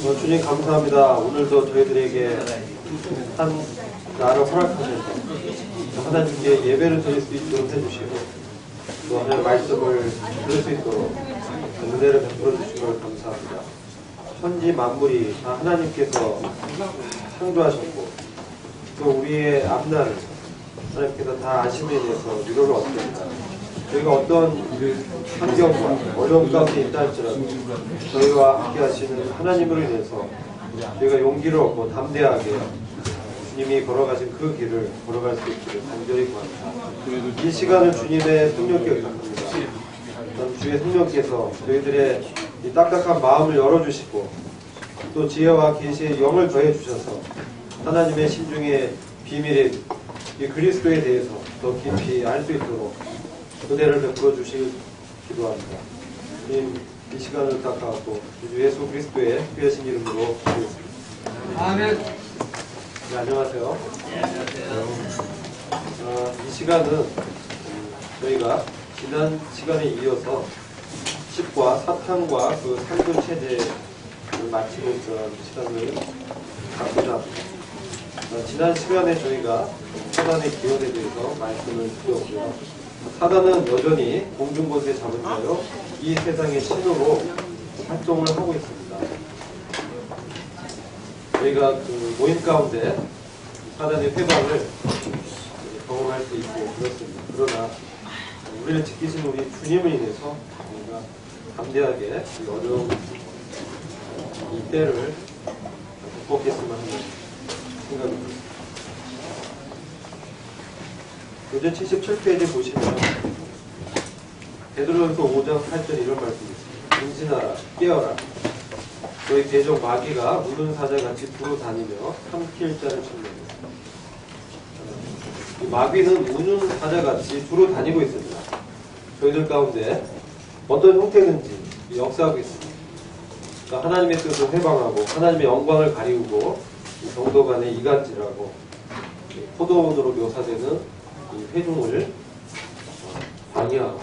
주님 감사합니다. 오늘도 저희들에게 한 날을 허락하셔서 하나님께 예배를 드릴 수 있도록 해주시고 또 하나님의 말씀을 들을 수 있도록 은혜를 베풀어 주신 걸 감사합니다. 천지 만물이 다 하나님께서 창조하셨고 또 우리의 앞날을 하나님께서 다 아심에 대해서 위로를 얻습니다. 저희가 어떤 환경과 어려운 가운데 있다 할지라도 저희와 함께 하시는 하나님으로 인해서 저희가 용기를 얻고 담대하게 주님이 걸어가신 그 길을 걸어갈 수 있기를 간절히 구합니다. 이 시간을 주님의 성령께 의탁합니다. 주의 성령께서 저희들의 이 딱딱한 마음을 열어주시고 또 지혜와 계시의 영을 더해주셔서 하나님의 심중의 비밀인 이 그리스도에 대해서 더 깊이 알 수 있도록 은혜를 베풀어 주시길 기도합니다. 주님 이 시간을 부탁하고 주 예수 그리스도의 귀하신 이름으로 기도했습니다. 아멘. 네, 안녕하세요. 이 시간은 저희가 지난 시간에 이어서 10과 사탄과 그 상분 체제를 마치는 그런 시간을 갖고자 합니다. 지난 시간에 저희가 사단의 기원에 대해서 말씀을 드렸고요. 사단은 여전히 공중권세 잡은 자요 이 세상의 신으로 활동을 하고 있습니다. 저희가 그 모임 가운데 사단의 회방을 경험할 수 있고 그렇습니다. 그러나 우리를 지키신 우리 주님을 인해서 저희가 담대하게 이 어려운 이 때를 극복했으면 하는 생각이 듭니다. 요즘 77페이지 보시면 베드로전서 5장 8절 이런 말씀이 있습니다. 근신하라 깨어라 너희 대적 마귀가 무는 사자같이 두루 다니며 삼킬 자를 찾느니라. 이 마귀는 무는 사자같이 두루 다니고 있습니다. 저희들 가운데 어떤 형태든지 역사하고 있습니다. 그러니까 하나님의 뜻을 회방하고 하나님의 영광을 가리우고 성도 간의 이간질하고 포도원으로 묘사되는 이 회중을 방해하고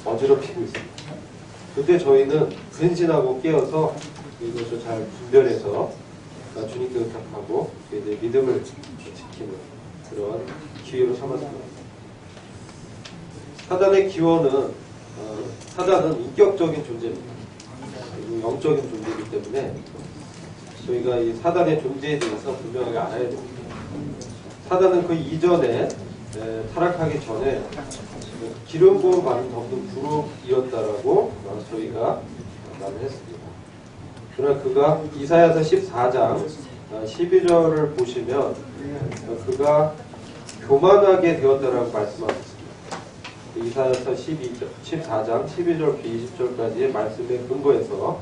어지럽히고 있습니다. 그때 저희는 근신하고 깨어서 이것을 잘 분별해서 주님께 의탁하고 저희들의 믿음을 지키는 그런 기회로 삼았습니다. 사단의 기원은 사단은 인격적인 존재입니다. 그리고 영적인 존재이기 때문에 저희가 이 사단의 존재에 대해서 분명하게 알아야 됩니다. 사단은 그 이전에 타락하기 전에 기름 부음 받은 덮는 부름이었다라고 저희가 말을 했습니다. 그러나 그가 이사야서 14장 12절을 보시면 그가 교만하게 되었다라고 말씀하셨습니다. 이사야서 14장 12절부터 20절까지의 말씀에 근거해서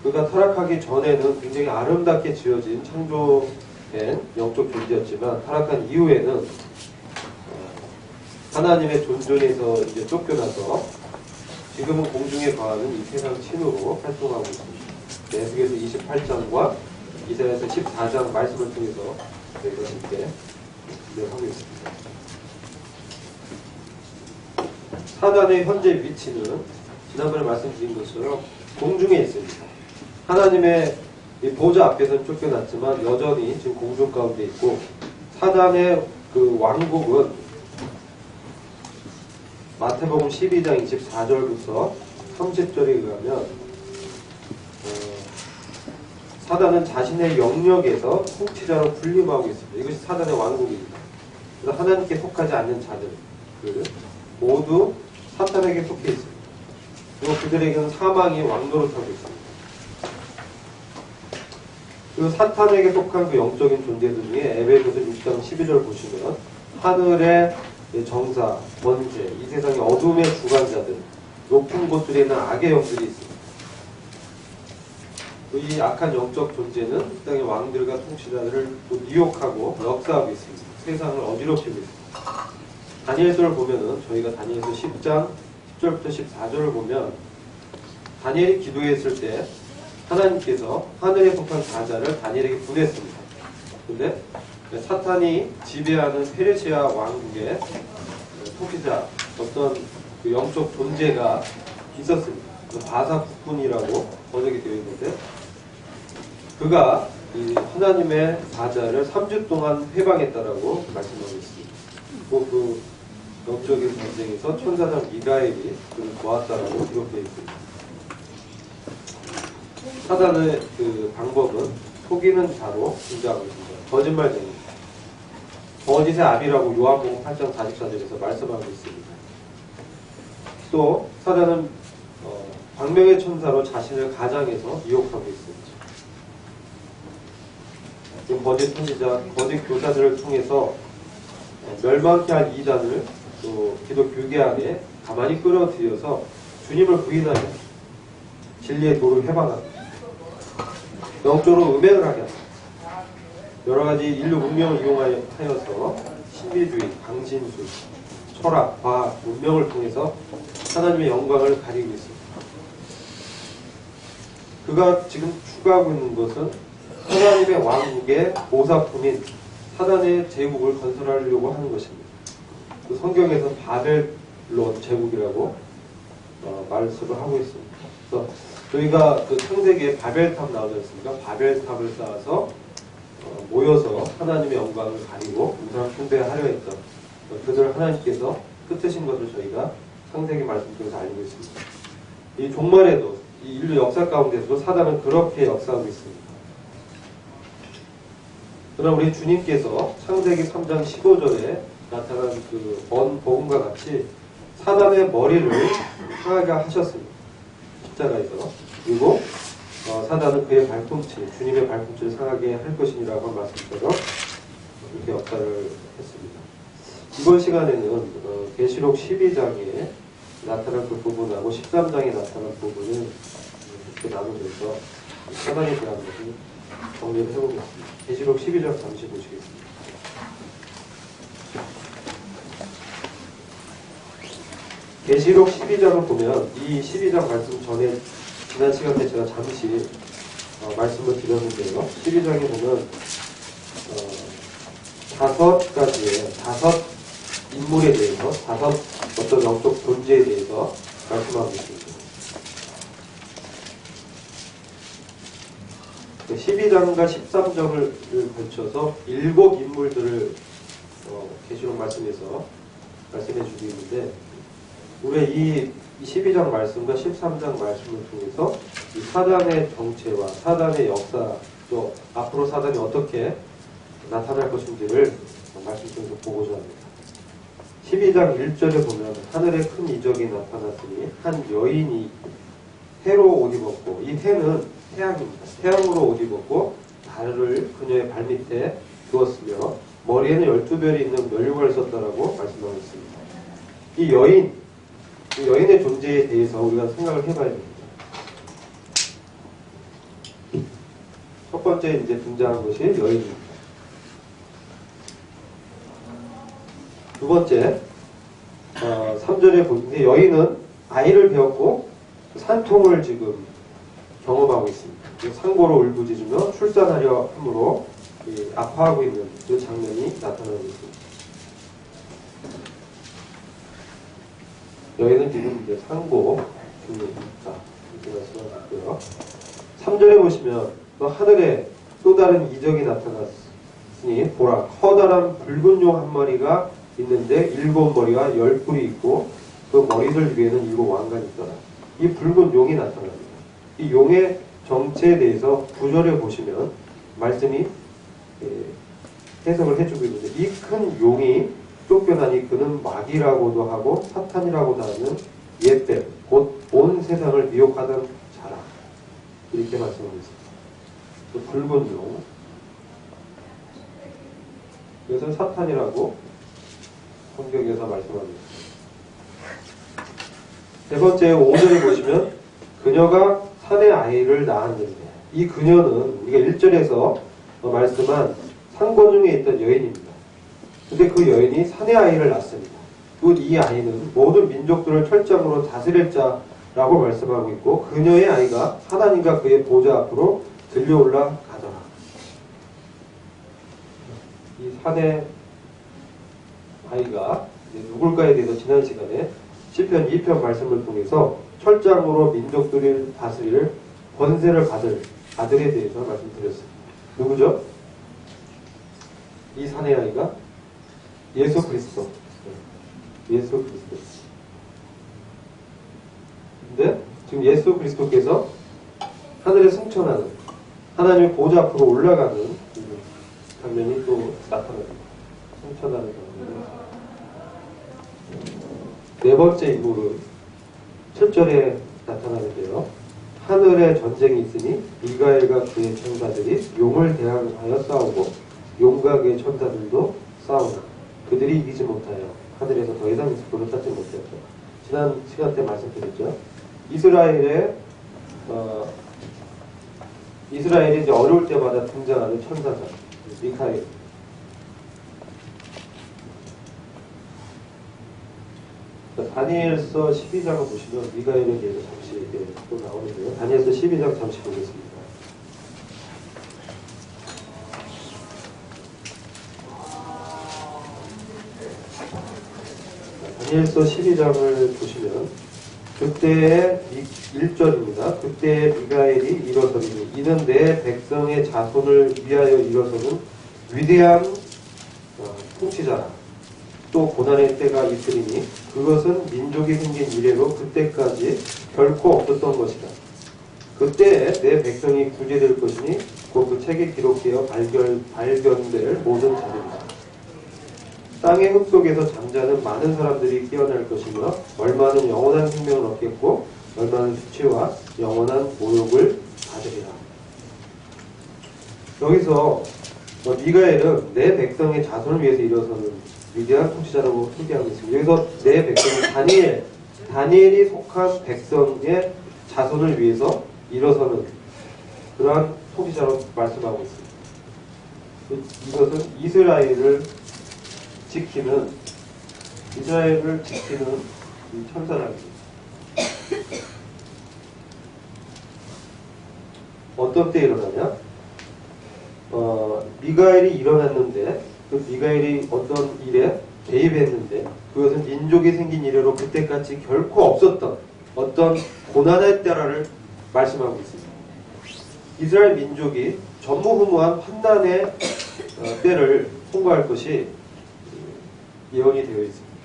그가 타락하기 전에는 굉장히 아름답게 지어진 창조된 영적 존재였지만 타락한 이후에는 하나님의 존존에서 이제 쫓겨나서 지금은 공중에 거하는 이 세상 신으로 활동하고 있습니다. 에스겔서 28장과 이사야서 14장 말씀을 통해서 저희가 함께 진행하고 있습니다. 사단의 현재 위치는 지난번에 말씀드린 것처럼 공중에 있습니다. 하나님의 보좌 앞에서는 쫓겨났지만 여전히 지금 공중 가운데 있고 사단의 그 왕국은 마태복음 12장 24절부터 30절에 의하면 사단은 자신의 영역에서 통치자로 군림하고 있습니다. 이것이 사단의 왕국입니다. 그래서 하나님께 속하지 않는 자들 모두 사탄에게 속해 있습니다. 그리고 그들에게는 사망이 왕노릇하고 있습니다. 그리고 사탄에게 속한 그 영적인 존재들 중에 에베소서 6장 12절 보시면 하늘의 정사, 번제, 이 세상의 어둠의 주관자들, 높은 곳들에 있는 악의 영들이 있습니다. 이 악한 영적 존재는 이 땅의 왕들과 통치자들을 또 미혹하고 역사하고 있습니다. 세상을 어지럽히고 있습니다. 다니엘서를 보면은 저희가 다니엘서 10장 10절부터 14절을 보면 다니엘이 기도했을 때 하나님께서 하늘에 속한 사자를 다니엘에게 보냈습니다. 그런데 사탄이 지배하는 페르시아 왕국의 통치자 어떤 그 영적 존재가 있었습니다. 바사 국군이라고 번역이 되어 있는데 그가 이 하나님의 사자를 3주 동안 해방했다라고 말씀하고 있습니다. 그 영적인 전쟁에서 천사장 미가엘이 그를 도왔다라고 기록되어 있습니다. 사단의 그 방법은 속이는 자로 등장하고 있습니다. 거짓말쟁이. 거짓의 압이라고 요한복음 8장 44절에서 말씀하고 있습니다. 또 사단은 광명의 천사로 자신을 가장해서 유혹하고 있습니다. 이 거짓 선지자, 거짓 교사들을 통해서 멸망케 할 이단을 또 기독 교계 안에 가만히 끌어들여서 주님을 부인하게 합니다. 진리의 도를 해방합니다. 영적으로 음행을 하게 합니다. 여러 가지 인류 문명을 이용하여서 신비주의, 강진술, 철학, 과학, 문명을 통해서 하나님의 영광을 가리고 있습니다. 그가 지금 추구하고 있는 것은 하나님의 왕국의 모사품인 사단의 제국을 건설하려고 하는 것입니다. 그 성경에서 바벨론 제국이라고 말씀을 하고 있습니다. 그래서 저희가 그 창세기에 바벨탑 나오지 않습니까? 바벨탑을 쌓아서 모여서 하나님의 영광을 가리고 우상 숭배하려 했던 그들 하나님께서 흩으신 것을 저희가 창세기 말씀 통해서 알고 있습니다. 이 종말에도 이 인류 역사 가운데서도 사단은 그렇게 역사하고 있습니다. 그러나 우리 주님께서 창세기 3장 15절에 나타난 그 복음과 같이 사단의 머리를 상하게 하셨습니다. 십자가에서. 그리고 사단은 그의 발꿈치, 주님의 발꿈치를 상하게 할 것이라고 한 말씀처럼 이렇게 역사를 했습니다. 이번 시간에는 계시록 12장에 나타난 그 부분하고 13장에 나타난 부분을 이렇게 나누면서 사단에 대한 것을 정리를 해보겠습니다. 계시록 12장 잠시 보시겠습니다. 계시록 12장을 보면 이 12장 말씀 전에 지난 시간에 제가 잠시 말씀을 드렸는데요. 12장에 보면 다섯 인물에 대해서, 다섯 어떤 영적 존재에 대해서 말씀하고 있습니다. 12장과 13장을 걸쳐서 7 인물들을 계시록 말씀에서 말씀해 주고 있는데, 우리 이 12장 말씀과 13장 말씀을 통해서 이 사단의 정체와 사단의 역사, 또 앞으로 사단이 어떻게 나타날 것인지를 말씀 통해서 보고자 합니다. 12장 1절에 보면 하늘에 큰 이적이 나타났으니 한 여인이 해로 옷 입었고, 이 해는 태양입니다. 태양으로 옷 입었고 달을 그녀의 발밑에 두었으며 머리에는 12별이 있는 면류관을 썼다라고 말씀하고 있습니다. 이 여인의 존재에 대해서 우리가 생각을 해봐야 됩니다. 첫 번째 이제 등장한 것이 여인입니다. 두 번째, 3절에 보는데 여인은 아이를 배웠고 산통을 지금 경험하고 있습니다. 상고로 울부짖으며 출산하려 함으로 아파하고 있는 그 장면이 나타나고 있습니다. 여인은 지금 이제 상고 중입니다. 이렇게 말씀하셨고요. 3절에 보시면 또 하늘에 또 다른 이적이 나타났으니 보라, 커다란 붉은 용 한 마리가 있는데 7 머리와 10뿔이 있고 그 머리들 위에는 7 왕관이 있더라. 이 붉은 용이 나타납니다. 이 용의 정체에 대해서 9절에 보시면 말씀이 해석을 해주고 있는데, 이 큰 용이 쫓겨나니 그는 마귀라고도 하고 사탄이라고도 하는 옛뱀, 곧 온 세상을 미혹하던 자라. 이렇게 말씀하고 있습니다. 또 붉은 용, 이것은 사탄이라고 성경에서 말씀하고 있습니다. 세 번째 5절에 보시면 그녀가 산의 아이를 낳았는데, 이 그녀는 우리가 1절에서 말씀한 상고 중에 있던 여인입니다. 근데 그 여인이 산의 아이를 낳습니다. 곧 이 아이는 모든 민족들을 철장으로 다스릴 자라고 말씀하고 있고, 그녀의 아이가 하나님과 그의 보좌 앞으로 들려올라 가더라. 이 산의 아이가 누굴까에 대해서 지난 시간에 시편 2편 말씀을 통해서 철장으로 민족들을 다스릴 권세를 받을 아들에 대해서 말씀드렸습니다. 누구죠? 이 사내 아이가 예수 그리스도. 예수 그리스도. 근데 지금 예수 그리스도께서 하늘에 승천하는, 하나님의 보좌 앞으로 올라가는 장면이 또 나타납니다. 승천하는 장면이. 네 번째 인물은 7절에 나타나는데요. 하늘에 전쟁이 있으니 미가엘과 그의 천사들이 용을 대항하여 싸우고 용각의 천사들도 싸우나 그들이 이기지 못하여 하늘에서 더 이상 승부를 쌓지 못했다. 지난 시간 때 말씀드렸죠. 이스라엘이 이제 어려울 때마다 등장하는 천사죠. 미카엘. 다니엘서 12장을 보시면 미가엘에 대해서 잠시 또 나오는데요. 다니엘서 12장 잠시 보겠습니다. 다니엘서 12장을 보시면 그때의 1절입니다. 그때의 미가엘이 일어서리니 이는 내 백성의 자손을 위하여 일어서는 위대한 통치자라. 또 고난의 때가 있으리니 그것은 민족이 생긴 이래로 그때까지 결코 없었던 것이다. 그때에 내 백성이 구제될 것이니 곧 그 책에 기록되어 발견될 모든 자들이다. 땅의 흙 속에서 잠자는 많은 사람들이 깨어날 것이며 얼마는 영원한 생명을 얻겠고 얼마는 수치와 영원한 모욕을 받으리라. 여기서 미가엘은 내 백성의 자손을 위해서 일어서는 위대한 통치자라고 소개하고 있습니다. 여기서 내 백성은 다니엘이 속한 백성의 자손을 위해서 일어서는 그러한 통치자로 말씀하고 있습니다. 이것은 이스라엘을 지키는 이 천사랍니다. 어떤 때 일어나냐? 미가엘이 일어났는데 그 미가엘이 어떤 일에 개입했는데 그것은 민족이 생긴 이래로 그때까지 결코 없었던 어떤 고난의 때라를 말씀하고 있습니다. 이스라엘 민족이 전무후무한 환난의 때를 통과할 것이 예언이 되어 있습니다.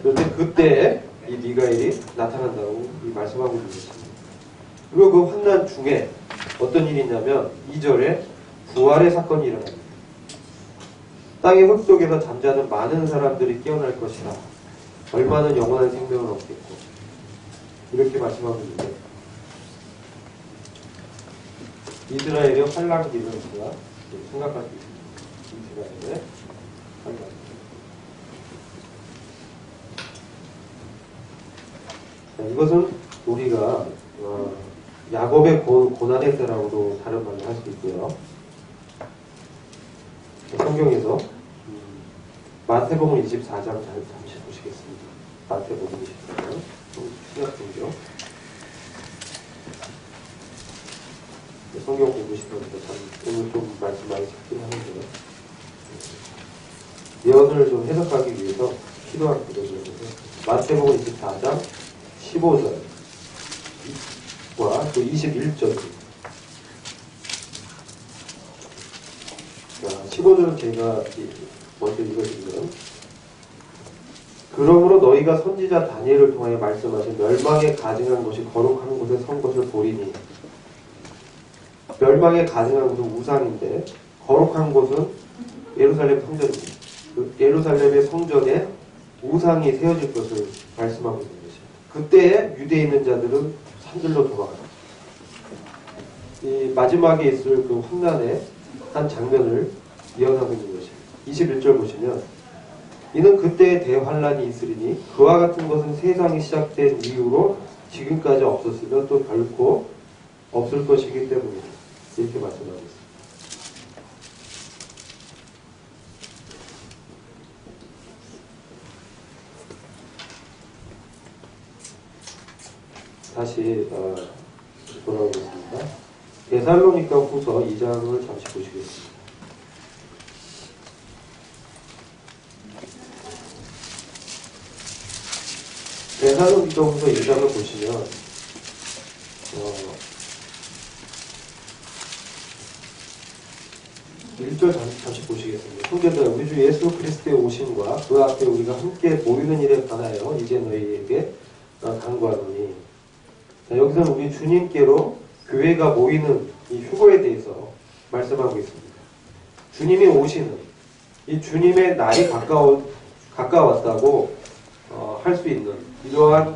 그런데 그때에 이 미가엘이 나타난다고 말씀하고 있는 것입니다. 그리고 그 환난 중에 어떤 일이 있냐면 2절에 부활의 사건이 일어납니다. 땅의 흙 속에서 잠자는 많은 사람들이 깨어날 것이라 얼마는 영원한 생명을 얻겠고 이렇게 말씀하고 있는데 이스라엘의 환란기를 우리가 생각할 수 있습니다. 이스라엘의 환란기. 이것은 우리가 야곱의 고난의 때라고도 다른 말을 할 수 있고요. 성경에서 마태복음 24장 잠시 보시겠습니다. 마태복음 24장 신약성경 성경 공부시켜서 참 오늘 좀 말씀 많이 찾긴 하는데요. 예언을 좀 해석하기 위해서 필요한 구절이었는데 마태복음 24장 15절과 또 21절입니다. 15절은 제가 먼저 읽어드리면 그러므로 너희가 선지자 다니엘을 통하여 말씀하신 멸망에 가증한 것이 거룩한 곳에 선 것을 보리니 멸망에 가증한 곳은 우상인데 거룩한 곳은 예루살렘 성전입니다. 그 예루살렘의 성전에 우상이 세워질 것을 말씀하고 있는 것입니다. 그때에 유대에 있는 자들은 산들로 돌아갑니다. 이 마지막에 있을 그 환난의 한 장면을 예언하고 있는 것입니다. 21절 보시면 이는 그때의 대환란이 있으리니 그와 같은 것은 세상이 시작된 이후로 지금까지 없었으며 또 결코 없을 것이기 때문이다. 이렇게 말씀하고 있습니다. 다시 돌아오겠습니다. 데살로니가 후서 2장을 잠시 보시겠습니다. 데살로니가 후서 2장을 보시면 1절 잠시 보시겠습니다. 성도들, 우리 주 예수 그리스도의 오심과 그 앞에 우리가 함께 모이는 일에 관하여 이제 너희에게 간구하노니. 자, 여기서는 우리 주님께로 교회가 모이는 이 휴거에 대해서 말씀하고 있습니다. 주님이 오시는 이 주님의 날이 가까웠다고 할 수 있는 이러한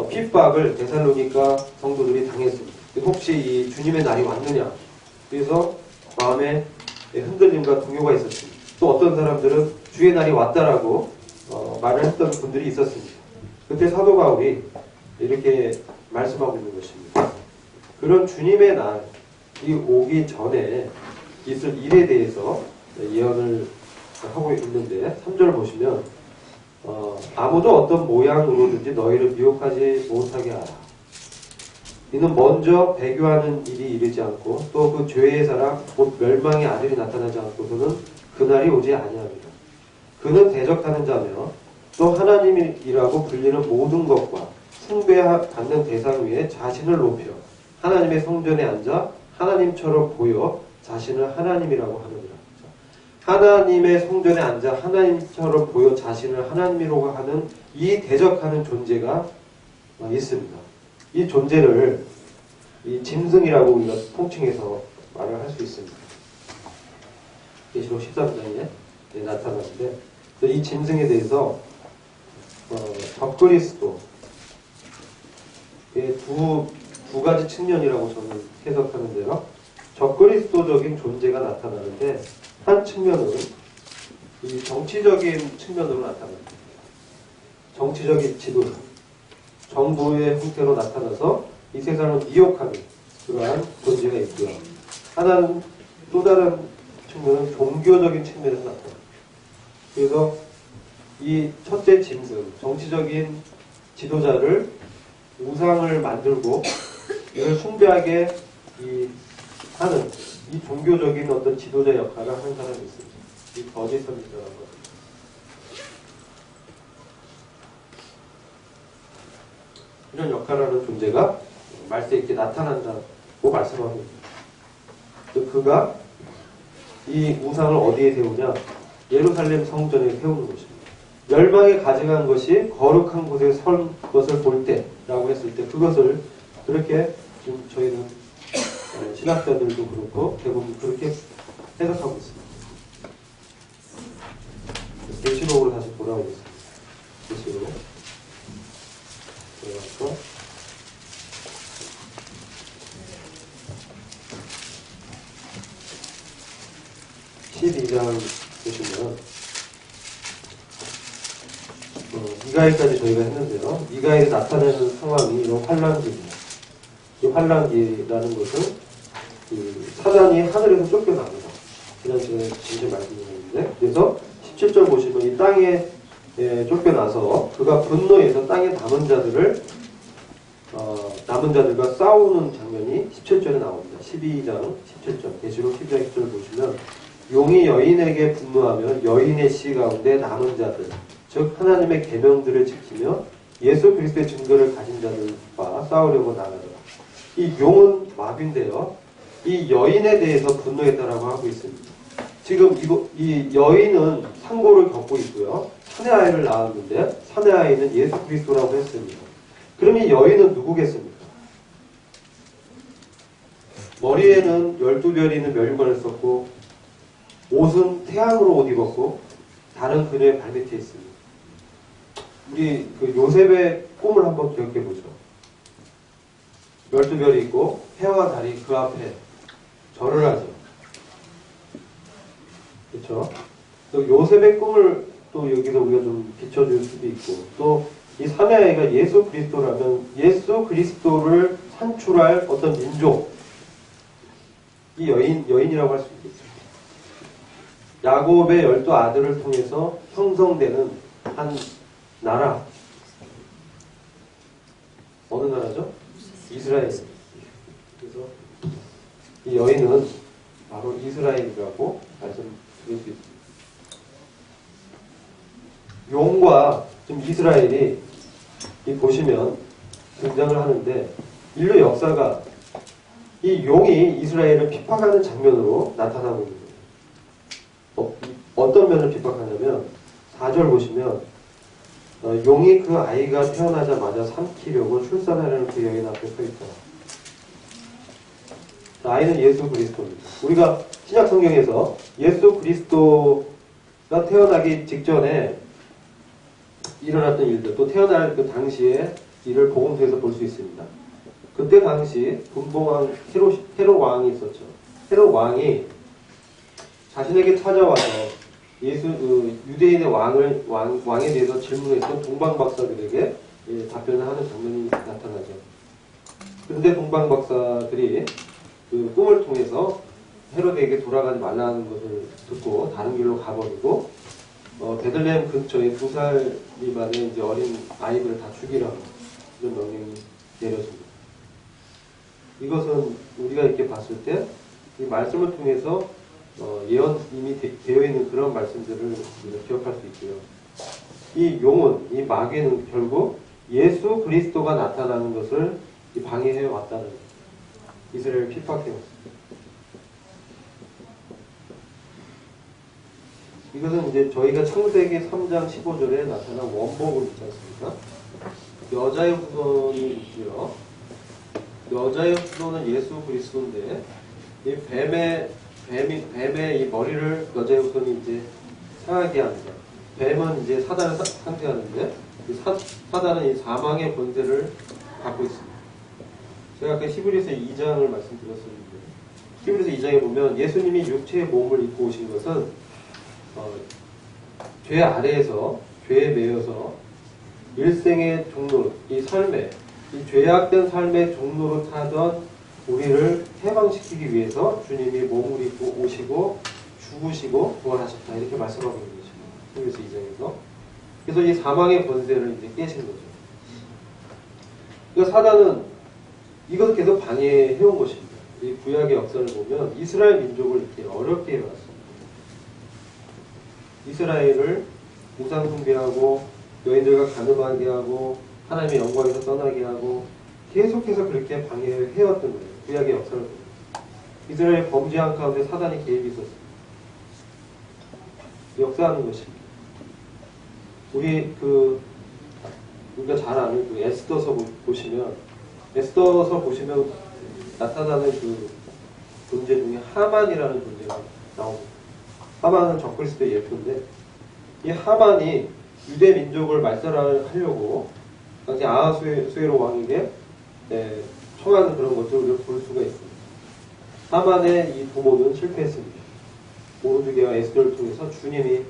핍박을 데살로니가 성도들이 당했습니다. 혹시 이 주님의 날이 왔느냐? 그래서 마음에 흔들림과 동요가 있었습니다. 또 어떤 사람들은 주의 날이 왔다라고 말을 했던 분들이 있었습니다. 그때 사도 바울이 이렇게 말씀하고 있는 것입니다. 그런 주님의 날이 오기 전에 있을 일에 대해서 예언을 하고 있는데 3절 보시면 아무도 어떤 모양으로든지 너희를 미혹하지 못하게 하라. 이는 먼저 배교하는 일이 이르지 않고 또 그 죄의 사람 곧 멸망의 아들이 나타나지 않고서는 그날이 오지 아니합니다. 그는 대적하는 자며 또 하나님이라고 불리는 모든 것과 숭배받는 대상 위에 자신을 높여 하나님의 성전에 앉아 하나님처럼 보여 자신을 하나님이라고 하느니라. 하나님의 성전에 앉아 하나님처럼 보여 자신을 하나님이라고 하는 이 대적하는 존재가 있습니다. 이 존재를 이 짐승이라고 우리가 통칭해서 말을 할 수 있습니다. 계시록 13장에 나타나는데 이 짐승에 대해서 적그리스도 두 가지 측면이라고 저는 해석하는데요. 적그리스도적인 존재가 나타나는데 한 측면은 이 정치적인 측면으로 나타납니다. 정치적인 지도자, 정부의 형태로 나타나서 이 세상을 미혹하는 그러한 존재가 있고요. 또 다른 측면은 종교적인 측면에서 나타납니다. 그래서 이 첫째 짐승, 정치적인 지도자를 우상을 만들고 이를 숭배하게 하는 이 종교적인 어떤 지도자 역할을 하는 사람이 있습니다. 이 거짓 선지자라는 것. 이런 역할을 하는 존재가 말세에 이렇게 나타난다고 말씀하고 있습니다. 그가 이 우상을 어디에 세우냐? 예루살렘 성전에 세우는 것입니다. 멸망에 가져간 것이 거룩한 곳에 선 것을 볼 때라고 했을 때 그것을 그렇게 지금 저희는 신학자들도 그렇고 대부분 그렇게 해석하고 있습니다. 계시록으로 다시 돌아오겠습니다. 계시록 들어가서 12장 보시면 미가엘까지 저희가 했는데요. 미가엘이 나타내는 상황이 이런 환란기입니다. 이 환란기라는 것은 사단이 하늘에서 쫓겨납니다. 지난 시간에 잠시 말씀드렸는데 그래서 17절 보시면 이 땅에 쫓겨나서 그가 분노해서 땅에 남은 자들과 싸우는 장면이 17절에 나옵니다. 12장 17절 계시록 12장 10절 보시면 용이 여인에게 분노하며 여인의 씨 가운데 남은 자들 즉 하나님의 계명들을 지키며 예수 그리스도의 증거를 가진 자들과 싸우려고 나가더라. 이 용은 마귀인데요. 이 여인에 대해서 분노했다라고 하고 있습니다. 지금 이 여인은 상고를 겪고 있고요. 사내 아이를 낳았는데 사내 아이는 예수 그리스도라고 했습니다. 그럼 이 여인은 누구겠습니까? 머리에는 12별이 있는 멸류관을 썼고 옷은 태양으로 옷 입었고 다른 그녀의 발밑에 있습니다. 우리 요셉의 꿈을 한번 기억해 보죠. 12별이 있고 해와 달이 그 앞에 절을 하죠. 그렇죠? 또 요셉의 꿈을 또 여기서 우리가 좀 비춰줄 수도 있고 또 이 사내 아이가 예수 그리스도라면 예수 그리스도를 산출할 어떤 민족 이 여인이라고 할 수 있겠습니다. 야곱의 12 아들을 통해서 형성되는 한 나라. 어느 나라죠? 이스라엘. 그래서 이 여인은 바로 이스라엘이라고 말씀드릴 수 있습니다. 용과 좀 이스라엘이 보시면 등장을 하는데 인류 역사가 이 용이 이스라엘을 핍박하는 장면으로 나타나고 있는 거예요. 어떤 면을 핍박하냐면 4절 보시면 용이 그 아이가 태어나자마자 삼키려고 출산하려는 그 여인 앞에 서 있다. 아이는 예수 그리스도입니다. 우리가 신약 성경에서 예수 그리스도가 태어나기 직전에 일어났던 일들, 또 태어날 그 당시에 일을 복음서에서 볼 수 있습니다. 그때 당시 분봉왕 헤롯 왕이 있었죠. 헤롯 왕이 자신에게 찾아와서 유대인의 왕에 대해서 질문했던 동방박사들에게 답변을 하는 장면이 나타나죠. 그런데 동방박사들이 그 꿈을 통해서 헤롯에게 돌아가지 말라는 것을 듣고 다른 길로 가버리고 베들레헴 근처에 2살 미만의 이제 어린 아이들을 다 죽이라고 이런 명령이 내려집니다. 이것은 우리가 이렇게 봤을 때 이 말씀을 통해서 예언 이미 되어 있는 그런 말씀들을 우리가 기억할 수 있고요. 이 용은, 이 마귀는 결국 예수 그리스도가 나타나는 것을 방해해 왔다는 거예요. 이스라엘을 핍박해 왔습니다. 이것은 이제 저희가 창세기 3장 15절에 나타난 원복을 있지 않습니까? 여자의 후손이 있고요. 여자의 후손은 예수 그리스도인데 이 뱀의 이 머리를 여자의 후손이 이제 상하게 합니다. 뱀은 이제 사단을 상대하는데 사단은 이 사망의 권세를 갖고 있습니다. 제가 아까 히브리서 2장을 말씀드렸었는데 히브리서 2장에 보면 예수님이 육체의 몸을 입고 오신 것은 죄 아래에서 죄에 매여서 일생의 종로, 이 삶에 이 죄악된 삶의 종로로 타던 우리를 해방시키기 위해서 주님이 몸을 입고 오시고 죽으시고 부활하셨다 이렇게 말씀하고 있는 거죠. 히브리서 2장에서. 그래서 이 사망의 권세를 이제 깨신 거죠. 그러니까 사단은 이것을 계속 방해해온 것입니다. 이 구약의 역사를 보면 이스라엘 민족을 이렇게 어렵게 해왔습니다. 이스라엘을 우상 숭배하고 여인들과 간음하게 하고 하나님의 영광에서 떠나게 하고 계속해서 그렇게 방해해왔던 거예요. 구약의 역사를 보면 이스라엘 범죄한 가운데 사단이 개입이 있었습니다. 역사하는 것입니다. 우리가 잘 아는 그 에스더서 보시면 나타나는 그 존재 중에 하만이라는 존재가 나옵니다. 하만은 적그리스도의 예표인데 이 하만이 유대 민족을 말살하려고 당시 아하수에로 왕에게 청하는 그런 것들을 우리가 볼 수가 있습니다. 하만의 이 부모는 실패했습니다. 모르드게와 에스더를 통해서 주님이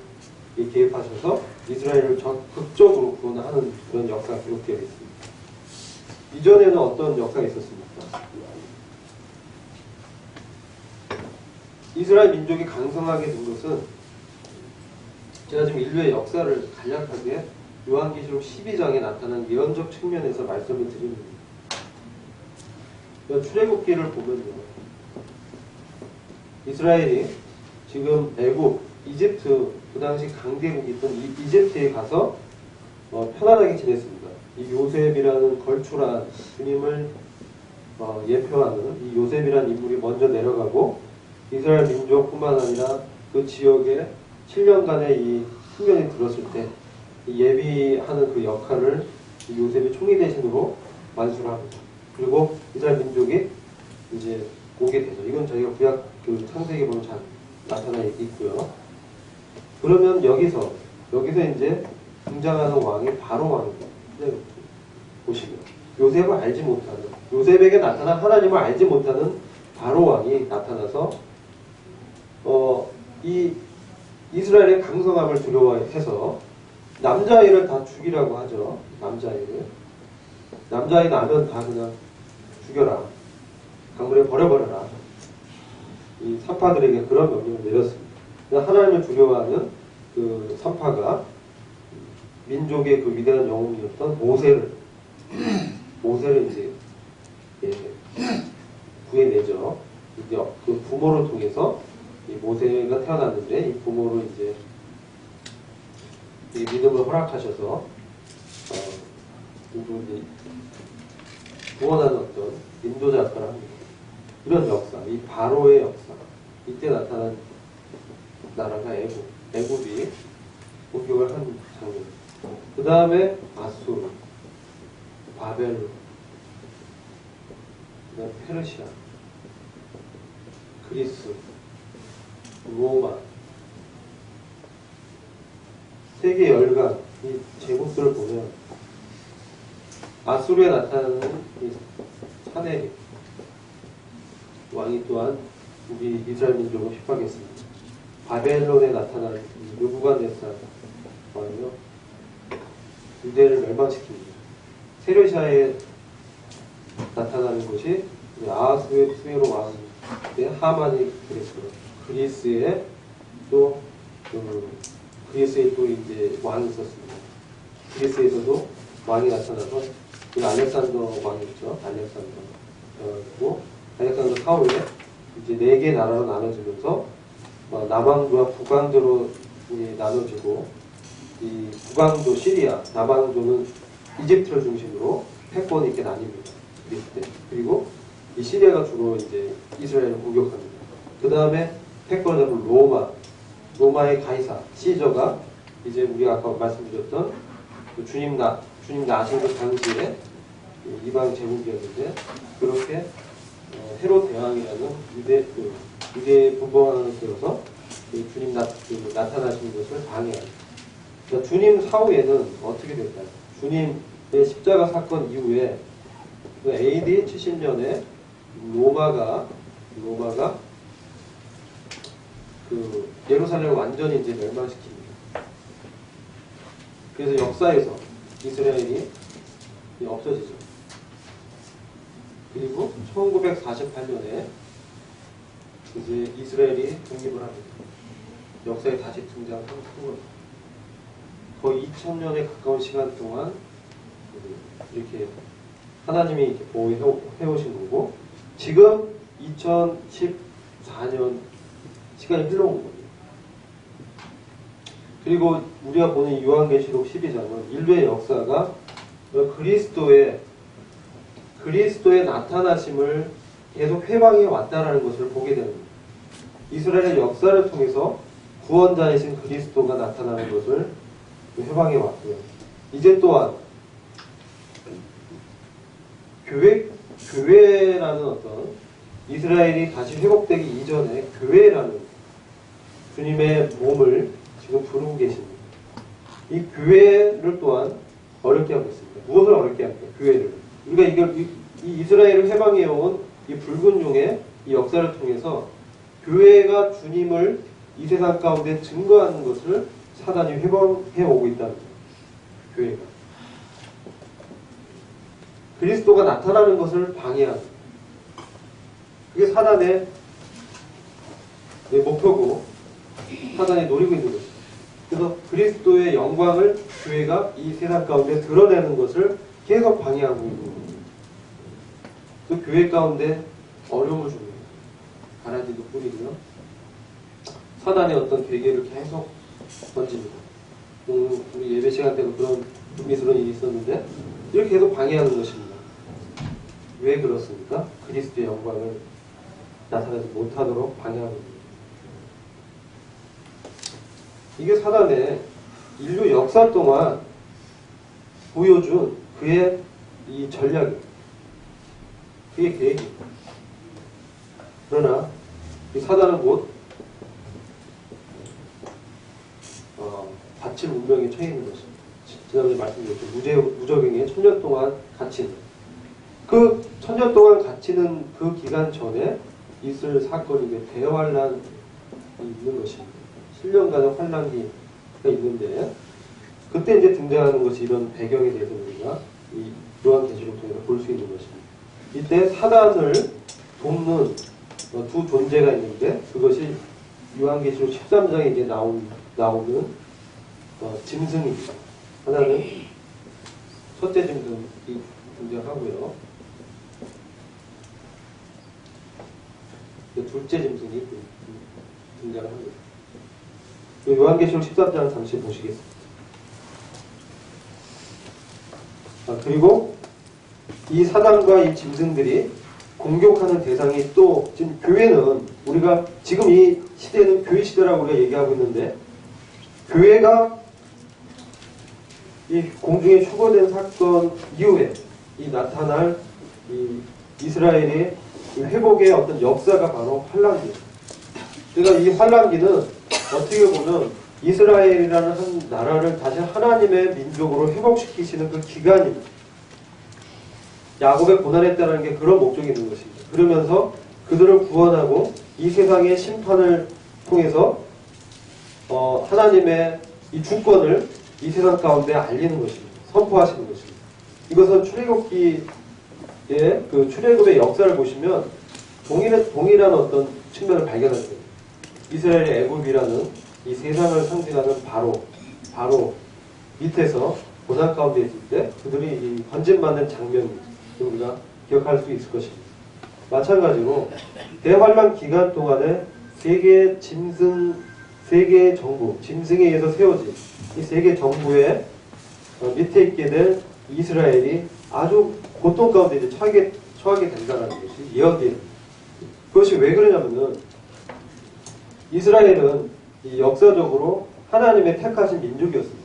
개입하셔서 이스라엘을 적극적으로 구원하는 그런 역사가 기록되어 있습니다. 이전에는 어떤 역사가 있었습니까? 이스라엘 민족이 강성하게 된 것은 제가 지금 인류의 역사를 간략하게 요한계시록 12장에 나타난 예언적 측면에서 말씀을 드립니다. 출애굽기를 보면요. 이스라엘이 지금 애굽, 이집트, 그 당시 강대국이 있던 이집트에 가서 편안하게 지냈습니다. 이 요셉이라는 걸출한 주님을 예표하는 이 요셉이라는 인물이 먼저 내려가고 이스라엘 민족뿐만 아니라 그 지역에 7년간의 이 훈련이 들었을 때 예비하는 그 역할을 요셉이 총리 대신으로 완수를 합니다. 그리고 이스라엘 민족이 이제 오게 되죠. 이건 저희가 구약 그 창세기 보면 잘 나타나 있고요. 그러면 여기서 이제 등장하는 왕이 바로 왕입니다. 보시면 요셉을 알지 못하는 요셉에게 나타난 하나님을 알지 못하는 바로 왕이 나타나서 이 이스라엘의 강성함을 두려워해서 남자아이를 다 죽이라고 하죠. 남자아이 나면 다 그냥 죽여라. 강물에 버려버려라. 이 산파들에게 그런 명령을 내렸습니다. 하나님을 두려워하는 그 산파가 민족의 그 위대한 영웅이었던 모세를 이제 구해내죠. 이제 그 부모를 통해서 이 모세가 태어났는데 이 부모로 이제 이 믿음을 허락하셔서 이제 구원하는 어떤 인도자 역할을 합니다. 이런 역사, 이 바로의 역사, 이때 나타난 나라가 애굽. 애굽이 공격을 한 장면. 그 다음에 아수르, 바벨론, 그 다음에 페르시아, 그리스, 로마, 세계 열강, 이 제국들을 보면 아수르에 나타나는 이 사내립 왕이 또한 우리 이스라엘 민족을 핍박했습니다. 바벨론에 나타나는 느부갓네살 왕이요, 유대를 멸망시킵니다. 세르시아에 나타나는 것이 아하스웨로 왕의 하만이 그랬고요. 그리스에 또 그리스에 또 이제 왕이 있었습니다. 그리스에서도 왕이 나타나서 그 알렉산더 왕이 있죠. 알렉산더. 알렉산더 사후에 이제 4개 나라로 나눠지면서 남왕조와 북왕조로 나눠지고, 이 북왕조 시리아, 남왕조는 이집트를 중심으로 패권이 이렇게 나뉩니다. 그리고 이 시리아가 주로 이제 이스라엘을 공격합니다. 그 다음에 패권을 잡은 로마의 가이사, 시저가 이제 우리가 아까 말씀드렸던 그 주님 나신 그 당시에 이방 제국이었는데, 그렇게 헤롯 대왕이라는 유대 분봉왕을 세워서 주님 나타나시는 것을 방해합니다. 그러니까 주님 사후에는 어떻게 될까요? 주님의 십자가 사건 이후에 그 AD 70년에 로마가 그 예루살렘을 완전히 이제 멸망시킵니다. 그래서 역사에서 이스라엘이 없어지죠. 그리고 1948년에 이제 이스라엘이 독립을 합니다. 역사에 다시 등장한 거예요. 거의 2000년에 가까운 시간 동안 이렇게 하나님이 이렇게 보호해 오신 거고, 지금 2014년 시간이 흘러온 거예요. 그리고 우리가 보는 요한계시록 12장은 인류의 역사가 그리스도의 나타나심을 계속 회방해 왔다라는 것을 보게 됩니다. 이스라엘의 역사를 통해서 구원자이신 그리스도가 나타나는 것을 회방해 왔고요. 이제 또한 교회라는 어떤 이스라엘이 다시 회복되기 이전에 교회라는 주님의 몸을 지금 부르고 계십니다. 이 교회를 또한 어렵게 하고 있습니다. 무엇을 어렵게 합니까? 교회를. 우리가 이 이스라엘을 해방해온 이 붉은 용의 이 역사를 통해서 교회가 주님을 이 세상 가운데 증거하는 것을 사단이 회방해오고 있다는 거예요. 교회가. 그리스도가 나타나는 것을 방해하는, 그게 사단의 목표고 사단이 노리고 있는 것입니다. 그래서 그리스도의 영광을 교회가 이 세상 가운데 드러내는 것을 계속 방해하고 있는 겁니다. 그 교회 가운데 어려움을 줍니다. 가라지도 뿌리고요. 사단의 어떤 괴계를 계속 던집니다. 우리 예배 시간 때도 그런 불미스러운 일이 있었는데 이렇게 계속 방해하는 것입니다. 왜 그렇습니까? 그리스도의 영광을 나타내지 못하도록 방해하는 겁니다. 이게 사단의 인류 역사 동안 보여준 그의 이 전략입니다. 그게 계획입니다. 그러나 이 사단은 곧 갇힌 운명에 처해 있는 것입니다. 지난번에 말씀드렸죠. 무적행에 1000년 동안 갇히는, 그 1000년 동안 갇히는 그 기간 전에 있을 사건이 대환란이 있는 것입니다. 7년간의 환란기가 있는데, 그때 이제 등장하는 것이 이런 배경에 대해서 우리가 이 요한계시록 통해서 볼 수 있는 것입니다. 이때 사단을 돕는 두 존재가 있는데, 그것이 요한계시록 13장에 이제 나오는 짐승입니다. 하나는 첫째 짐승이 등장하고요. 둘째 짐승이 등장합니다. 요한계시록 13장 잠시 보시겠습니다. 그리고 이 사단과 이 짐승들이 공격하는 대상이 또, 지금 교회는, 우리가 지금 이 시대는 교회 시대라고 우리가 얘기하고 있는데, 교회가 이 공중에 휴거된 사건 이후에 이 나타날 이 이스라엘의 이 회복의 어떤 역사가 바로 환란기예요. 그러니까 이 환란기는 어떻게 보면 이스라엘이라는 한 나라를 다시 하나님의 민족으로 회복시키시는 그 기간입니다. 야곱의 고난했다는 게 그런 목적이 있는 것입니다. 그러면서 그들을 구원하고 이 세상의 심판을 통해서 하나님의 이 주권을 이 세상 가운데 알리는 것입니다. 선포하시는 것입니다. 이것은 출애굽기의 그 출애굽의 역사를 보시면 동일한 어떤 측면을 발견할 수 있습니다. 이스라엘의 애굽이라는 이 세상을 상징하는 바로 밑에서 고난 가운데 있을 때 그들이 이 번짐받는 장면을 우리가 기억할 수 있을 것입니다. 마찬가지로 대환란 기간 동안에 세계의 정부, 짐승에 의해서 세워진 이 세계 정부의 밑에 있게 될 이스라엘이 아주 고통 가운데 이제 처하게 된다는 것이 예언되는. 그것이 왜 그러냐면은 이스라엘은 이 역사적으로 하나님의 택하신 민족이었습니다.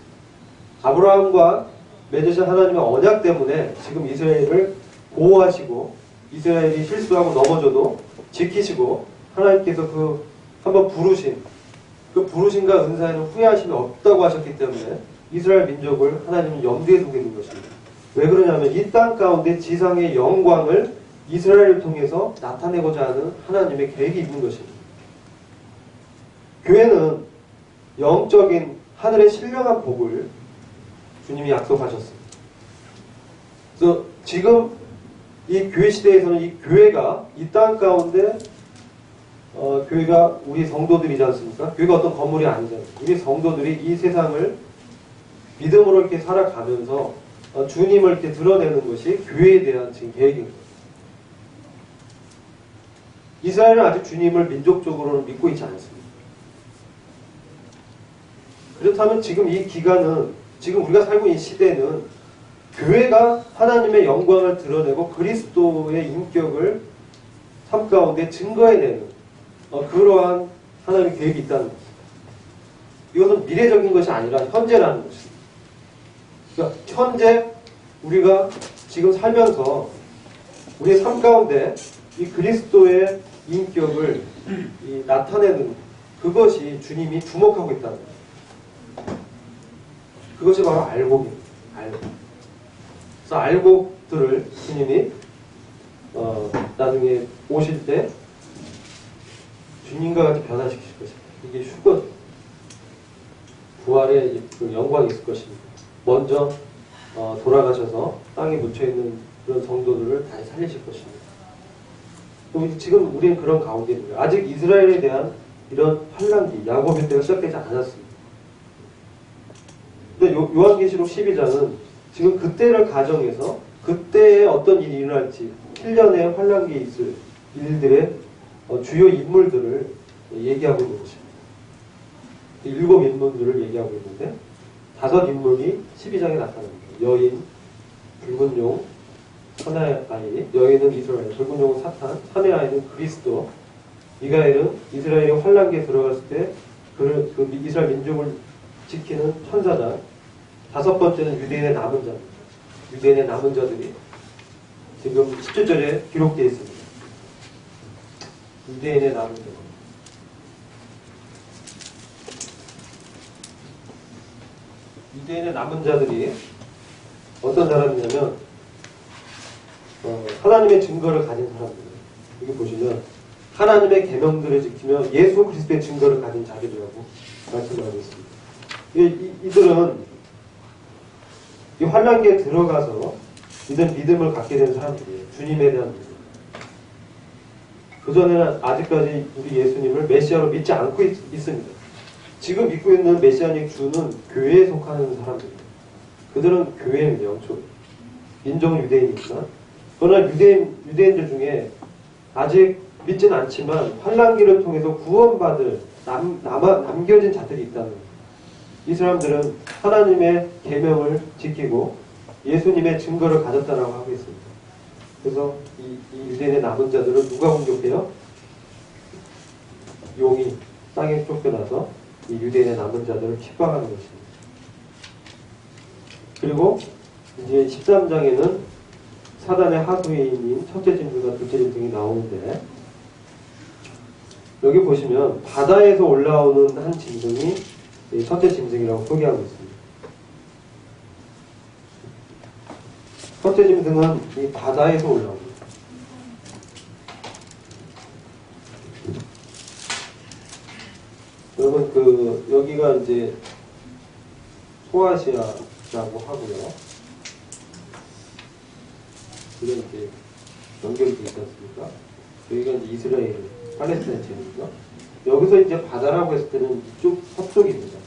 아브라함과 맺으신 하나님의 언약 때문에 지금 이스라엘을 보호하시고 이스라엘이 실수하고 넘어져도 지키시고 하나님께서 그 한번 그 부르심과 은사에는 후회하심이 없다고 하셨기 때문에 이스라엘 민족을 하나님은 염두에 두게 된 것입니다. 왜 그러냐면 이 땅 가운데 지상의 영광을 이스라엘을 통해서 나타내고자 하는 하나님의 계획이 있는 것입니다. 교회는 영적인 하늘의 신령한 복을 주님이 약속하셨습니다. 그래서 지금 이 교회 시대에서는 이 교회가 이 땅 가운데 교회가 우리 성도들이지 않습니까? 교회가 어떤 건물이 아니잖아요. 우리 성도들이 이 세상을 믿음으로 이렇게 살아가면서 주님을 이렇게 드러내는 것이 교회에 대한 지금 계획인 거예요. 이스라엘은 아직 주님을 민족적으로는 믿고 있지 않습니다. 그렇다면 지금 이 기간은, 지금 우리가 살고 있는 시대는 교회가 하나님의 영광을 드러내고 그리스도의 인격을 삶 가운데 증거해내는 그러한 하나님의 계획이 있다는 것입니다. 이것은 미래적인 것이 아니라 현재라는 것입니다. 그러니까 현재 우리가 지금 살면서 우리의 삶 가운데 이 그리스도의 인격을 나타내는 그것이 주님이 주목하고 있다는 거예요. 그것이 바로 알곡입니다. 알곡. 그래서 알곡들을 주님이 나중에 오실 때 주님과 같이 변화시키실 것입니다. 이게 휴거 부활의 그 영광이 있을 것입니다. 먼저 돌아가셔서 땅에 묻혀있는 그런 성도들을 다시 살리실 것입니다. 또 지금 우리는 그런 가운데입니다. 아직 이스라엘에 대한 이런 환란기, 야곱의 때가 시작되지 않았습니다. 근데 요한계시록 12장은 지금 그때를 가정해서 그때에 어떤 일이 일어날지 1년의 환란기에 있을 일들의 주요 인물들을 얘기하고 있는 것입니다. 7 인물들을 얘기하고 있는데 5 인물이 12장에 나타납니다. 여인, 붉은 용, 하나의 아이, 여인은 이스라엘, 붉은 용은 사탄, 하나의 아이는 그리스도, 미가엘은 이스라엘의 환란기에 들어갔을 때 그 이스라엘 민족을 지키는 천사다. 5번째는 유대인의 남은 자. 유대인의 남은 자들이 지금 17절에 기록되어 있습니다. 유대인의 남은 자. 유대인의 남은 자들이 어떤 사람이냐면 하나님의 증거를 가진 사람들이에요. 여기 보시면 하나님의 계명들을 지키며 예수 그리스도의 증거를 가진 자들이라고 말씀을 하고 있습니다. 이들은 이 환란기에 들어가서 이들 믿음을 갖게 된 사람들이에요. 주님에 대한 믿음. 그전에는 아직까지 우리 예수님을 메시아로 믿지 않고 있습니다. 지금 믿고 있는 메시아닉 주는 교회에 속하는 사람들입니다. 그들은 교회의 영초, 인종 유대인이지만 그러나 유대인들 중에 아직 믿지는 않지만 환란기를 통해서 구원받을 남겨진 자들이 있다는 거예요. 이 사람들은 하나님의 계명을 지키고 예수님의 증거를 가졌다라고 하고 있습니다. 그래서 이 유대인의 남은 자들을 누가 공격해요? 용이 땅에 쫓겨나서 이 유대인의 남은 자들을 핍박하는 것입니다. 그리고 이제 13장에는 사단의 하수인인 첫째 짐승과 둘째 짐승이 나오는데, 여기 보시면 바다에서 올라오는 한 짐승이 첫째 짐승이라고 소개하고 있습니다. 첫째 짐승은 이 바다에서 올라옵니다. 여러분, 여기가 이제 소아시아라고 하고요. 이게 이제 연결이 되어 있지 않습니까? 여기가 이제 이스라엘, 팔레스타인 지역이죠. 여기서 이제 바다라고 했을 때는 이쪽 서쪽입니다.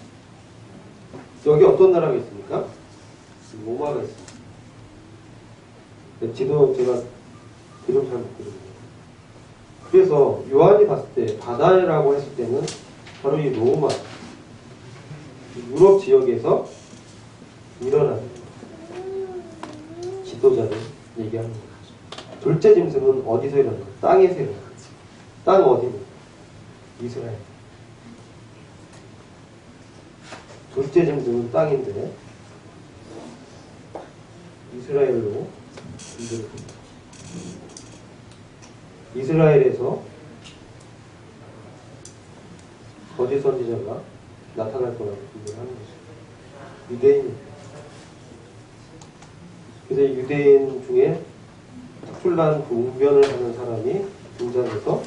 여기 어떤 나라가 있습니까? 로마가 있습니다. 지도 제가 그림 잘 못 그리거든요. 그래서 요한이 봤을 때 바다라고 했을 때는 바로 이 로마, 유럽 지역에서 일어나는 지도자를 얘기하는 거예요. 둘째 짐승은 어디서 일어나요? 땅에서 일어나요. 땅 어디입니까? 이스라엘. 둘째 짐승은 땅인데 이스라엘로 이들을 봅니다. 이스라엘에서 거짓 선지자가 나타날 거라고 분명하는 것입니다. 유대인입니다. 그래서 유대인 중에 특출난 그 웅변을 하는 사람이 등장해서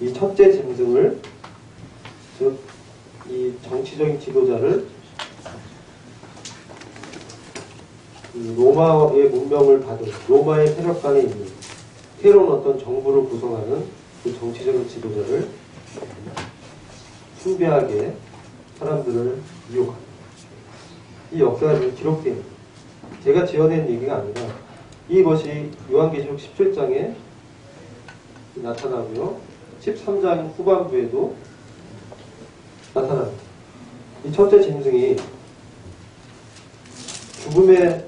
이 첫째 짐승을, 즉 이 정치적인 지도자를 로마의 문명을 받은 로마의 세력간에 있는 새로운 어떤 정부를 구성하는 그 정치적인 지도자를 숭배하게 사람들을 유혹합니다. 이 역사가 지금 기록됩니다. 제가 지어낸 얘기가 아니라 이것이 요한계시록 17장에 나타나고요. 13장 후반부에도 나타납니다. 이 첫째 짐승이 죽음에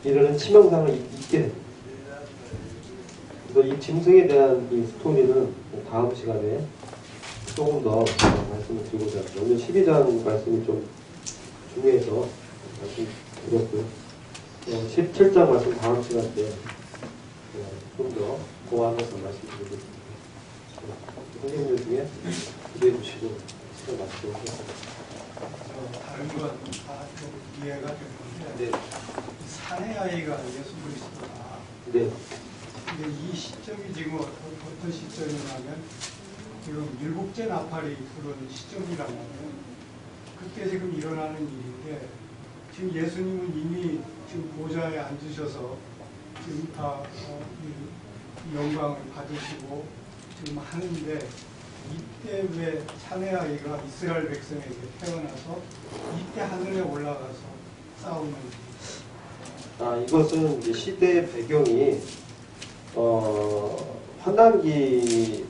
이르는 치명상을 입게 됩니다. 그래서 이 짐승에 대한 이 스토리는 다음 시간에 조금 더 말씀을 드리고자 합니다. 오늘 12장 말씀이 좀 중요해서 말씀드렸고요. 17장 말씀 다음 시간 때 좀 더 고하면서 말씀드리겠습니다. 선생님들 중에 기대해 주시고 시간 마치도록 하겠습니다. 다른 건 다 이해가 되는데, 네. 사내 아이가 예수 그리스도다. 네. 근데 이 시점이 지금 어떤 시점이냐면, 지금 일곱째 나팔이 부르는 시점이란 말이에요. 그때 지금 일어나는 일인데, 지금 예수님은 이미 지금 보좌에 앉으셔서 지금 다 이 영광을 받으시고 지금 하는데, 이때 왜 사내 아이가 이스라엘 백성에게 태어나서 이때 하늘에 올라가서 싸우는지. 이것은 이제 시대의 배경이 환난기,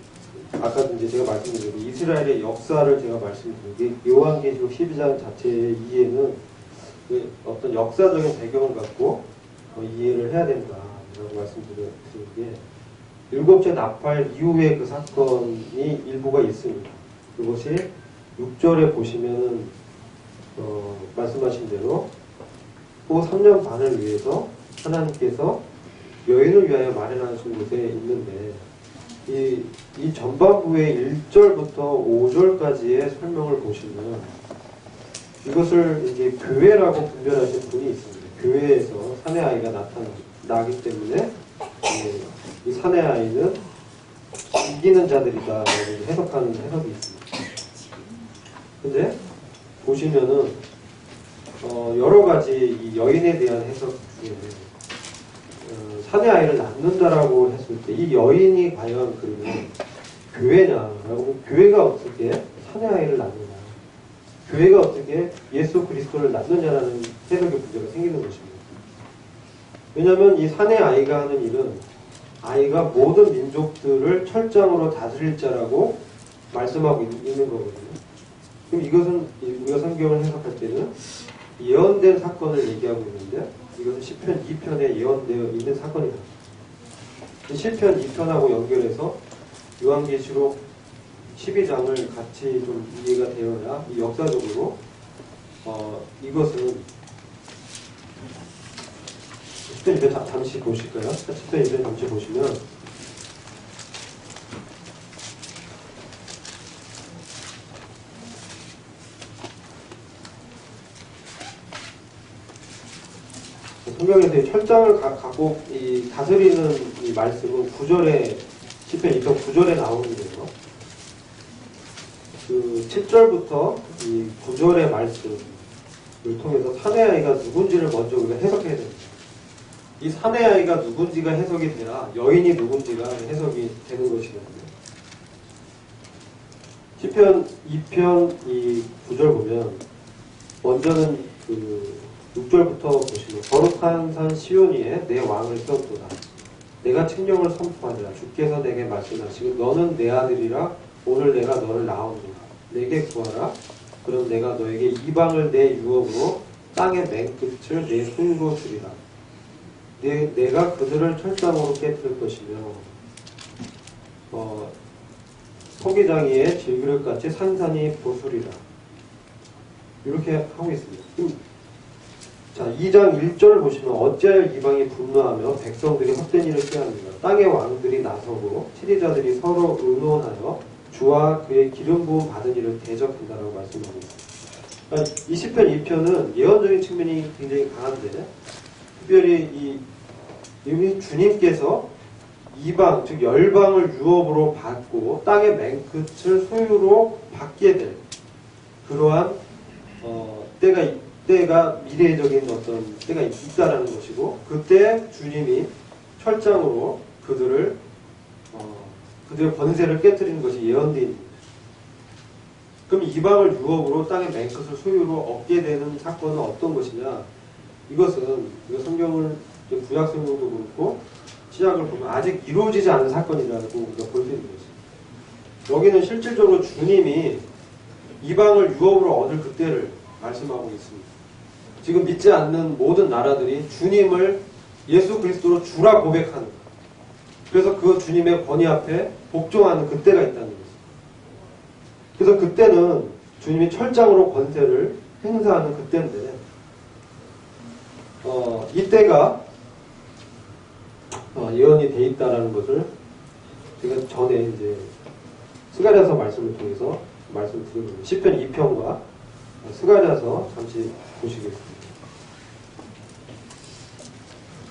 아까 이제 제가 말씀드린 이스라엘의 역사를 제가 말씀드린 게 요한계시록 12장 자체의 이해는 그 어떤 역사적인 배경을 갖고 이해를 해야 된다라고 말씀드린 게, 일곱째 나팔 이후에 그 사건이 일부가 있습니다. 그것이 6절에 보시면은 말씀하신 대로 또 3년 반을 위해서 하나님께서 여인을 위하여 마련하신 곳에 있는데, 이 전반부의 1절부터 5절까지의 설명을 보시면 이것을 이제 교회라고 분별하신 분이 있습니다. 교회에서 사내 아이가 나타나기 때문에 이 사내 아이는 이기는 자들이다 해석하는 해석이 있습니다. 근데 보시면은 여러 가지 이 여인에 대한 해석 중에 사내 아이를 낳는다라고 했을 때 이 여인이 과연 그러면 교회냐라고, 교회가 어떻게 사내 아이를 낳느냐, 교회가 어떻게 예수 그리스도를 낳느냐라는 해석의 문제가 생기는 것입니다. 왜냐하면 이 사내 아이가 하는 일은 아이가 모든 민족들을 철장으로 다스릴 자라고 말씀하고 있는 거거든요. 그럼 이것은 우리가 성경을 해석할 때는 예언된 사건을 얘기하고 있는데, 이것은 시편 2편에 예언되어 있는 사건이다. 시편 2편하고 연결해서 요한계시록 12장을 같이 좀 이해가 되어야 이 역사적으로 이것은 10편 2편 잠시 보실까요? 10편 2편 잠시 보시면 성경에서 이 철장을 갖고 이 다스리는 이 말씀은 9절에 10편 2편 9절에 나오는 거예요. 그 7절부터 이 9절의 말씀을 통해서 사내 아이가 누군지를 먼저 우리가 해석해야 됩니다. 이 사내 아이가 누군지가 해석이 돼야 여인이 누군지가 해석이 되는 것이거든요. 10편 2편 이 9절 보면 먼저는 그 6절부터 보시면 거룩한 산 시온위에 내 왕을 세웠도다. 내가 칙령을 선포하리라. 주께서 내게 말씀하시고 너는 내 아들이라. 오늘 내가 너를 낳았노라. 내게 구하라. 그럼 내가 너에게 이방을 내 유업으로 땅의 맨끝을 내 손으로 주리라. 내가 그들을 철장으로 깨뜨릴 것이며 토기장이의 질그릇같이 산산이 보수리라. 이렇게 하고 있습니다. 자, 2장 1절 보시면 어찌하여 이방이 분노하며 백성들이 헛된 일을 취하는가. 땅의 왕들이 나서고 치리자들이 서로 의논하여 주와 그의 기름 부음 받은 일을 대적한다라고 말씀하고 있습니다. 그러니까 20편 2편은 예언적인 측면이 굉장히 강한데 특별히 이미 주님께서 이방 즉 열방을 유업으로 받고 땅의 맨끝을 소유로 받게 될 그러한 때가 미래적인 어떤 때가 있다라는 것이고 그때 주님이 철장으로 그들의 권세를 깨뜨리는 것이 예언되입니다. 그럼 이방을 유업으로 땅의 맨끝을 소유로 얻게 되는 사건은 어떤 것이냐? 이것은 성경을 구약 성경도 그렇고 신약을 보면 아직 이루어지지 않은 사건이라고 우리가 볼 수 있는 것입니다. 여기는 실질적으로 주님이 이방을 유업으로 얻을 그때를 말씀하고 있습니다. 지금 믿지 않는 모든 나라들이 주님을 예수 그리스도로 주라 고백하는 것. 그래서 그 주님의 권위 앞에 복종하는 그때가 있다는 것입니다. 그래서 그때는 주님이 철장으로 권세를 행사하는 그때인데 이때가 예언이 돼 있다라는 것을 제가 전에 이제 스가랴서 말씀을 통해서 말씀드렸습니다. 시편 2편과 스가랴서 잠시 보시겠습니다.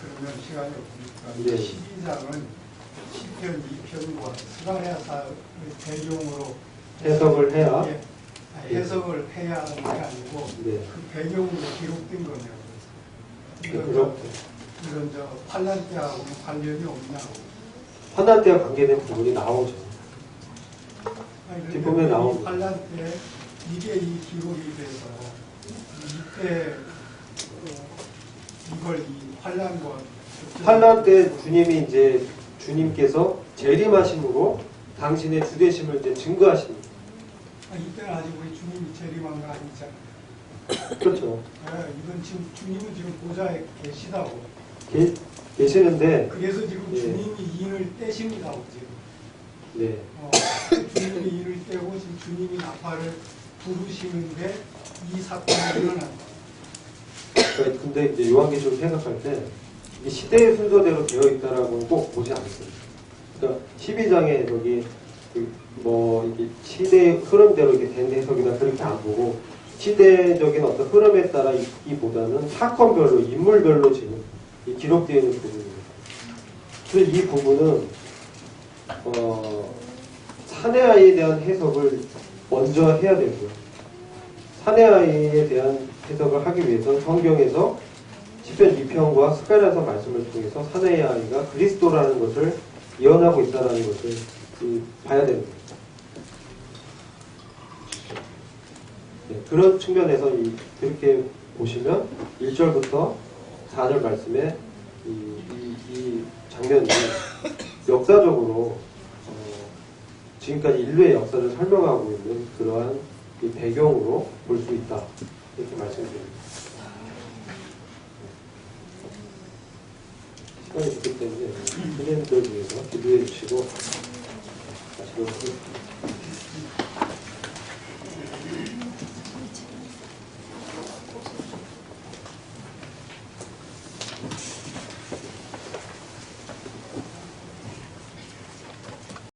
그러면 시간이 없으니까 네. 12장은 시편 2편과 스가랴서의 배경으로 해석을 해야 해석을 해야 하는 게 아니고 네. 그 배경으로 기록된 거냐고. 그렇죠. 이런 환란 때하고 관련이 없냐고. 환난 때와 관계된 부분이 나오죠. 뒷부분에 나옵니다. 환란 때 이게 이 기록이 돼서 이때 이걸 이 환란 때 주님께서 재림하심으로 당신의 주되심을 이제 증거하십니다. 이때는 아직 우리 주님이 재림한 거 아니잖아요. 그렇죠. 이건 지금 주님은 지금 보좌에 계시다고. 계시는데 그래서 지금 예. 주님이 인을 떼십니다, 지금. 네. 주님이 인을 떼고 지금 주님이 나팔을 부르시는데 이 사건이 일어난다. 근데 이제 요한계시록 생각할 때 이게 시대의 순서대로 되어 있다라고는 꼭 보지 않습니다. 그러니까 12장에 여기 이게 시대의 흐름대로 이렇게 된 해석이나 그렇게 안 보고 시대적인 어떤 흐름에 따라 있기보다는 사건별로 인물별로 지금 기록되어 있는 부분입니다. 그래서 이 부분은 사내아이에 대한 해석을 먼저 해야 되고요. 사내아이에 대한 해석을 하기 위해서 성경에서 시편 2편과 스가랴서 말씀을 통해서 사내아이가 그리스도라는 것을 예언하고 있다는 것을 봐야 됩니다. 네, 그런 측면에서 그렇게 보시면 1절부터 4절 말씀에 이 장면이 역사적으로 지금까지 인류의 역사를 설명하고 있는 그러한 이 배경으로 볼 수 있다. 이렇게 말씀드립니다. 시간이 좋기 때문에 선생님들 위해서 기도해 주시고 마치도록 하겠습니다.